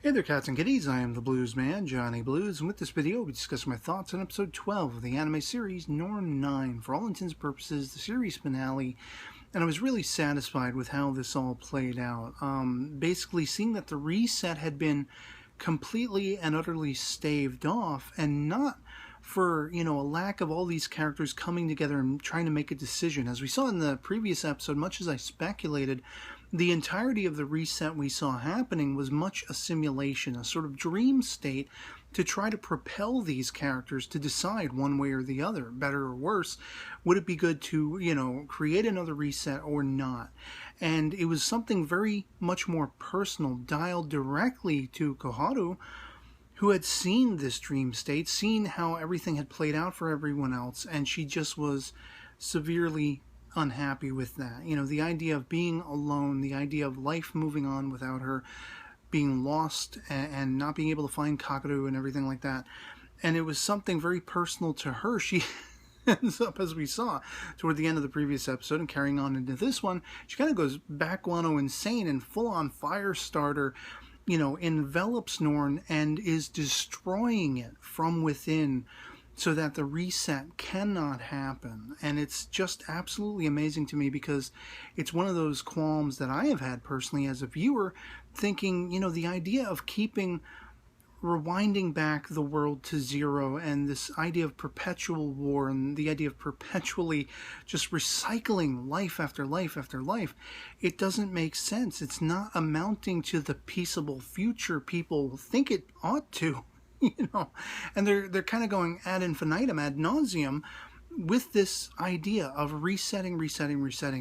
Hey there, cats and kitties. I am the Blues Man, Johnny Blues, and with this video, we discuss my thoughts on episode 12 of the anime series Norn9. For all intents and purposes, the series finale, and I was really satisfied with how this all played out. Basically, seeing that the reset had been completely and utterly staved off, and not for, a lack of all these characters coming together and trying to make a decision. As we saw in the previous episode, much as I speculated, the entirety of the reset we saw happening was much a simulation, a sort of dream state to try to propel these characters to decide one way or the other, better or worse. Would it be good to, create another reset or not? And it was something very much more personal, dialed directly to Koharu, who had seen this dream state, seen how everything had played out for everyone else, and she just was severely unhappy with that. The idea of being alone, the idea of life moving on without her, being lost and not being able to find Kakaru and everything like that. And it was something very personal to her. She ends up, as we saw toward the end of the previous episode and carrying on into this one, she kind of goes back-guano insane and full-on fire starter, envelops Norn and is destroying it from within so that the reset cannot happen. And it's just absolutely amazing to me because it's one of those qualms that I have had personally as a viewer, thinking, the idea of rewinding back the world to zero, and this idea of perpetual war, and the idea of perpetually just recycling life after life after life, it doesn't make sense. It's not amounting to the peaceable future people think it ought to, and they're kind of going ad infinitum, ad nauseum, with this idea of resetting,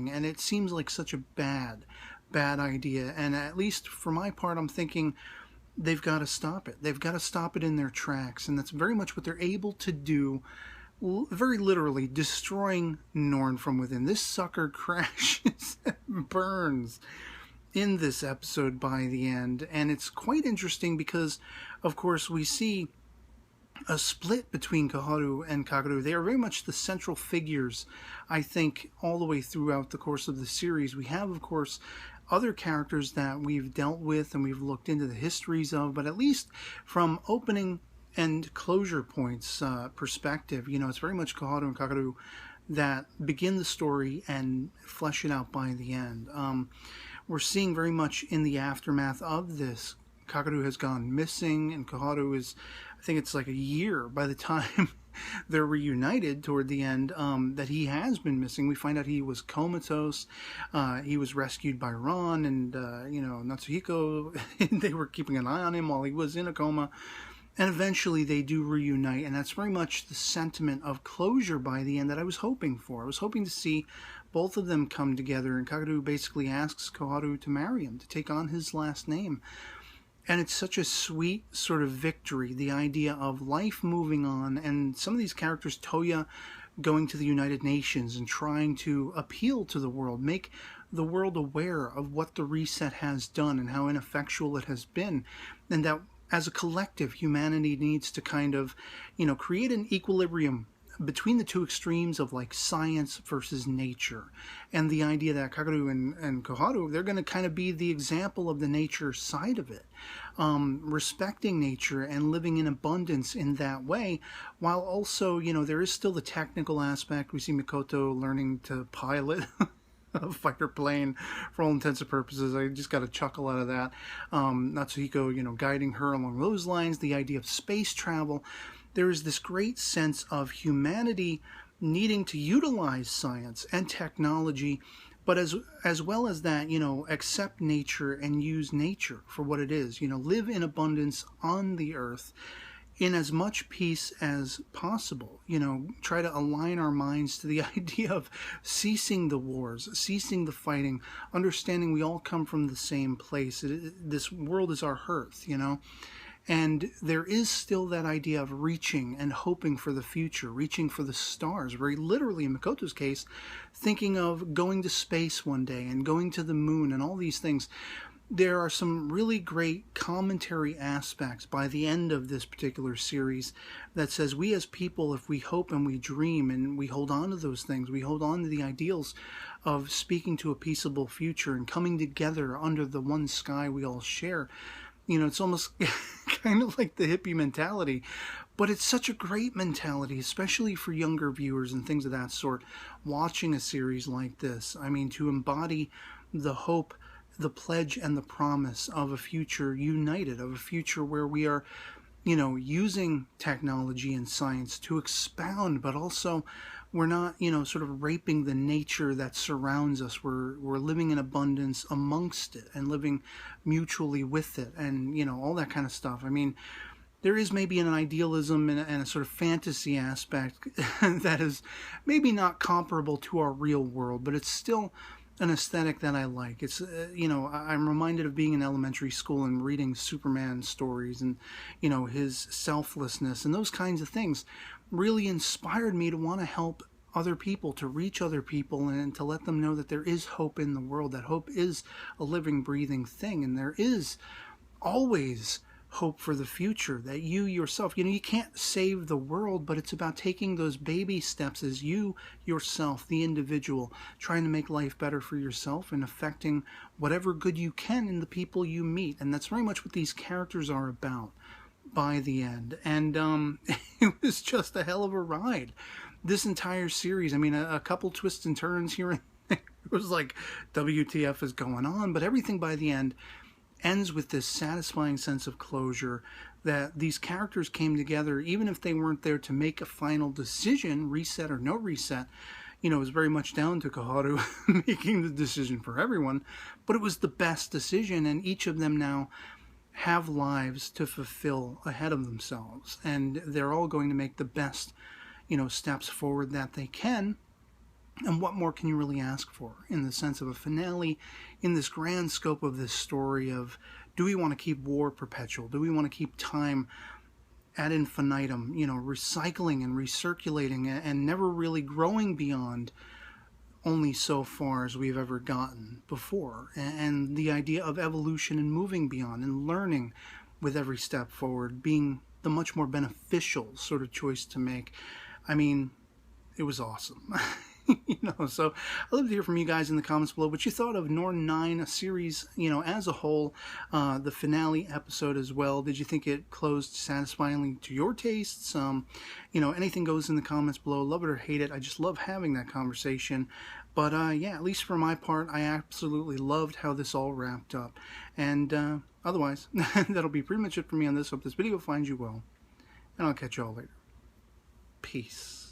and it seems like such a bad idea. And at least for my part, I'm thinking, they've got to stop it. They've got to stop it in their tracks. And that's very much what they're able to do, very literally destroying Norn from within. This sucker crashes and burns in this episode by the end. And it's quite interesting because, of course, we see a split between Koharu and Kakaru. They are very much the central figures, I think, all the way throughout the course of the series. We have, of course, other characters that we've dealt with and we've looked into the histories of, but at least from opening and closure points perspective, it's very much Koharu and Kakaru that begin the story and flesh it out by the end. We're seeing very much in the aftermath of this, Kakaru has gone missing, and Koharu is, I think it's like a year by the time they're reunited toward the end, that he has been missing. We find out he was comatose. He was rescued by Ron and, Natsuhiko. They were keeping an eye on him while he was in a coma. And eventually they do reunite, and that's very much the sentiment of closure by the end that I was hoping for. I was hoping to see both of them come together, and Kakaru basically asks Koharu to marry him, to take on his last name. And it's such a sweet sort of victory, the idea of life moving on, and some of these characters, Toya going to the United Nations and trying to appeal to the world, make the world aware of what the reset has done and how ineffectual it has been, and that as a collective, humanity needs to kind of, create an equilibrium between the two extremes of like science versus nature, and the idea that Kakaru and Koharu, they're going to kind of be the example of the nature side of it, respecting nature and living in abundance in that way, while also, there is still the technical aspect. We see Mikoto learning to pilot a fighter plane for all intents and purposes. I just got a chuckle out of that. Natsuhiko, guiding her along those lines, the idea of space travel. There is this great sense of humanity needing to utilize science and technology, but as well as that, accept nature and use nature for what it is. Live in abundance on the earth in as much peace as possible. Try to align our minds to the idea of ceasing the wars, ceasing the fighting, understanding we all come from the same place. This world is our hearth, And there is still that idea of reaching and hoping for the future, reaching for the stars, very literally in Mikoto's case, thinking of going to space one day and going to the moon and all these things. There are some really great commentary aspects by the end of this particular series that says we as people, if we hope and we dream and we hold on to those things, we hold on to the ideals of speaking to a peaceable future and coming together under the one sky we all share, You know, it's almost kind of like the hippie mentality, but it's such a great mentality, especially for younger viewers and things of that sort, watching a series like this. I mean, to embody the hope, the pledge, and the promise of a future united, of a future where we are, you know, using technology and science to expound, but also we're not, you know, sort of raping the nature that surrounds us. We're living in abundance amongst it and living mutually with it, and, you know, all that kind of stuff. I mean, there is maybe an idealism and a sort of fantasy aspect that is maybe not comparable to our real world, but it's still an aesthetic that I like. It's, you know, I'm reminded of being in elementary school and reading Superman stories, and, you know, his selflessness and those kinds of things really inspired me to want to help other people, to reach other people, and to let them know that there is hope in the world, that hope is a living, breathing thing, and there is always hope for the future, that you yourself, you know, you can't save the world, but it's about taking those baby steps as you yourself, the individual, trying to make life better for yourself and affecting whatever good you can in the people you meet. And that's very much what these characters are about by the end. And it was just a hell of a ride, this entire series. I mean, a couple twists and turns here and there. It was like, WTF is going on? But everything by the end ends with this satisfying sense of closure, that these characters came together, even if they weren't there to make a final decision, reset or no reset. You know, it was very much down to Koharu making the decision for everyone, but it was the best decision, and each of them now have lives to fulfill ahead of themselves, and they're all going to make the best, you know, steps forward that they can. And what more can you really ask for in the sense of a finale, in this grand scope of this story of, do we want to keep war perpetual? Do we want to keep time ad infinitum, you know, recycling and recirculating and never really growing beyond only so far as we've ever gotten before? And the idea of evolution and moving beyond and learning with every step forward being the much more beneficial sort of choice to make. I mean, it was awesome. You know, so I'd love to hear from you guys in the comments below what you thought of Norn9 series, you know, as a whole, the finale episode as well. Did you think it closed satisfyingly to your tastes? You know, anything goes in the comments below. Love it or hate it. I just love having that conversation. But yeah, at least for my part, I absolutely loved how this all wrapped up. And otherwise, that'll be pretty much it for me on this. Hope this video finds you well, and I'll catch you all later. Peace.